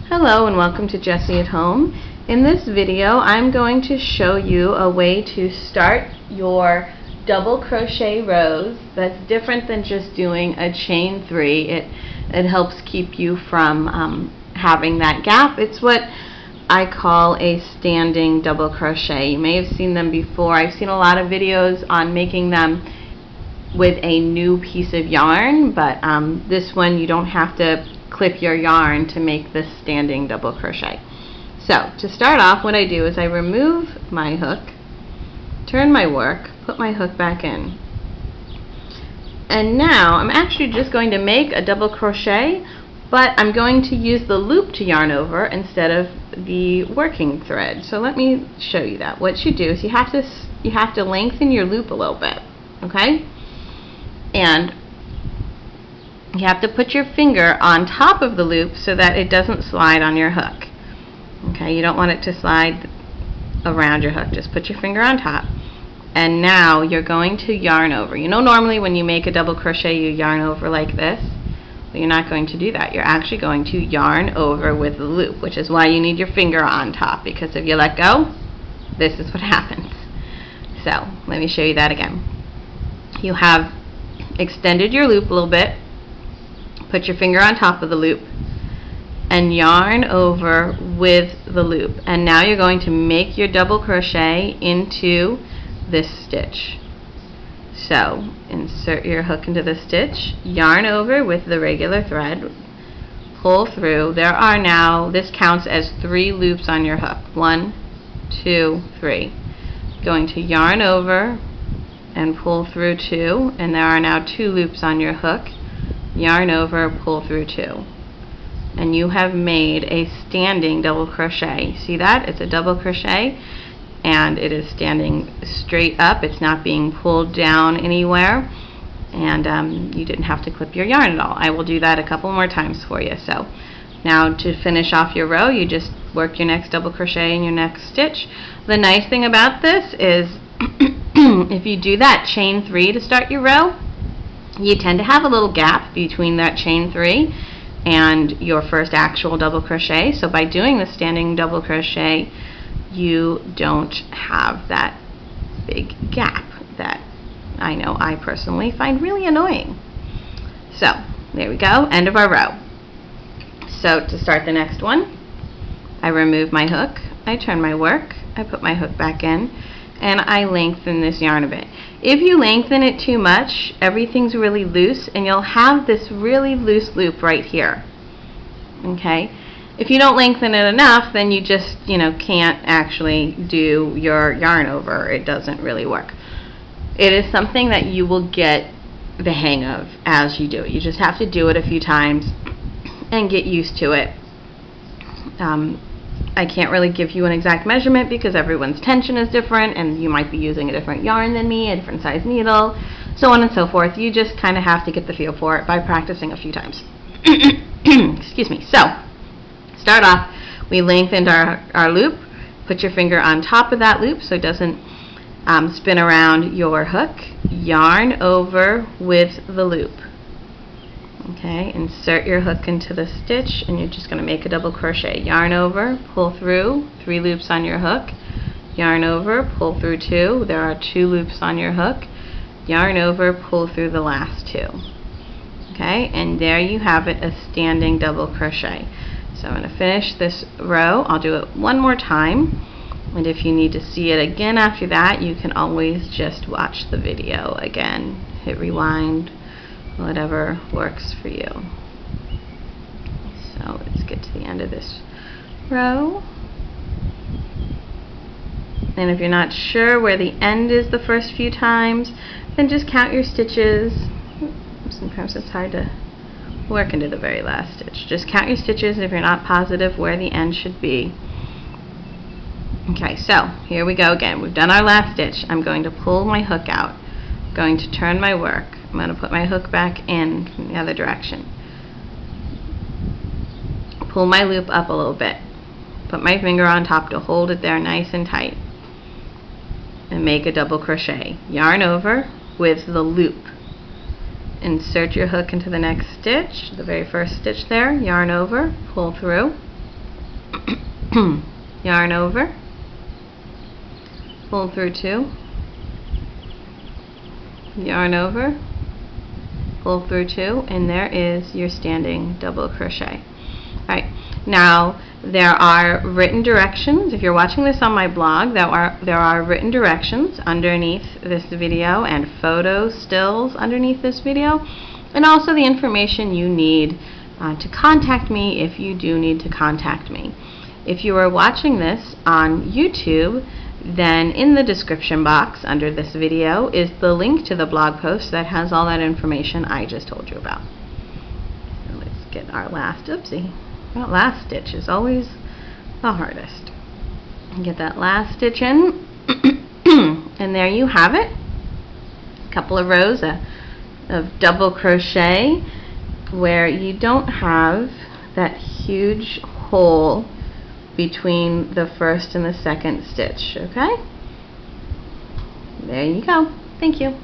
Hello and welcome to Jessie at Home. In this video I'm going to show you a way to start your double crochet rows that's different than just doing a chain 3. It helps keep you from having that gap. It's what I call a standing double crochet. You may have seen them before. I've seen a lot of videos on making them with a new piece of yarn, but this one you don't have to clip your yarn to make this standing double crochet. So to start off, what I do is I remove my hook, turn my work, put my hook back in, and now I'm actually just going to make a double crochet, but I'm going to use the loop to yarn over instead of the working thread. So let me show you that. What you do is you have to lengthen your loop a little bit, okay? And you have to put your finger on top of the loop so that it doesn't slide on your hook. Okay, you don't want it to slide around your hook. Just put your finger on top. And now you're going to yarn over. You know, normally when you make a double crochet you yarn over like this, but you're not going to do that. You're actually going to yarn over with the loop, which is why you need your finger on top, because if you let go, this is what happens. So let me show you that again. You have extended your loop a little bit, put your finger on top of the loop, and yarn over with the loop. And now you're going to make your double crochet into this stitch. So insert your hook into the stitch, yarn over with the regular thread, pull through. There are now, this counts as 3 loops on your hook. 1, 2, 3. Going to yarn over and pull through 2, and there are now 2 loops on your hook. Yarn over, pull through 2, and you have made a standing double crochet. See that? It's a double crochet and it is standing straight up. It's not being pulled down anywhere, and you didn't have to clip your yarn at all. I will do that a couple more times for you. So now to finish off your row, you just work your next double crochet in your next stitch. The nice thing about this is if you do that chain 3 to start your row, you tend to have a little gap between that chain 3 and your first actual double crochet. So by doing the standing double crochet, you don't have that big gap that I know I personally find really annoying. So there we go, end of our row. So to start the next one, I remove my hook, I turn my work, I put my hook back in, and I lengthen this yarn a bit. If you lengthen it too much, everything's really loose and you'll have this really loose loop right here. Okay? If you don't lengthen it enough, then you just, can't actually do your yarn over. It doesn't really work. It is something that you will get the hang of as you do it. You just have to do it a few times and get used to it. I can't really give you an exact measurement because everyone's tension is different and you might be using a different yarn than me, a different size needle, so on and so forth. You just kind of have to get the feel for it by practicing a few times. Excuse me. So, start off, we lengthened our loop. Put your finger on top of that loop so it doesn't spin around your hook. Yarn over with the loop. Okay, insert your hook into the stitch and you're just going to make a double crochet. Yarn over, pull through, 3 loops on your hook. Yarn over, pull through 2. There are 2 loops on your hook. Yarn over, pull through the last 2. Okay, and there you have it, a standing double crochet. So I'm going to finish this row. I'll do it one more time, and if you need to see it again after that, you can always just watch the video again. Hit rewind, whatever works for you. So let's get to the end of this row. And if you're not sure where the end is the first few times, then just count your stitches. Sometimes it's hard to work into the very last stitch. Just count your stitches if you're not positive where the end should be. Okay, so here we go again. We've done our last stitch. I'm going to pull my hook out. I'm going to turn my work. I'm going to put my hook back in from the other direction. Pull my loop up a little bit. Put my finger on top to hold it there nice and tight. And make a double crochet. Yarn over with the loop. Insert your hook into the next stitch, the very first stitch there, yarn over, pull through, yarn over, pull through 2, yarn over, pull through 2, and there is your standing double crochet. Alright, now there are written directions. If you're watching this on my blog, there are written directions underneath this video and photo stills underneath this video, and also the information you need to contact me if you do need to contact me. If you are watching this on YouTube, then in the description box under this video is the link to the blog post that has all that information I just told you about. So let's get our last, that last stitch is always the hardest. Get that last stitch in, and there you have it. A couple of rows of double crochet where you don't have that huge hole between the first and the second stitch, okay? There you go. Thank you.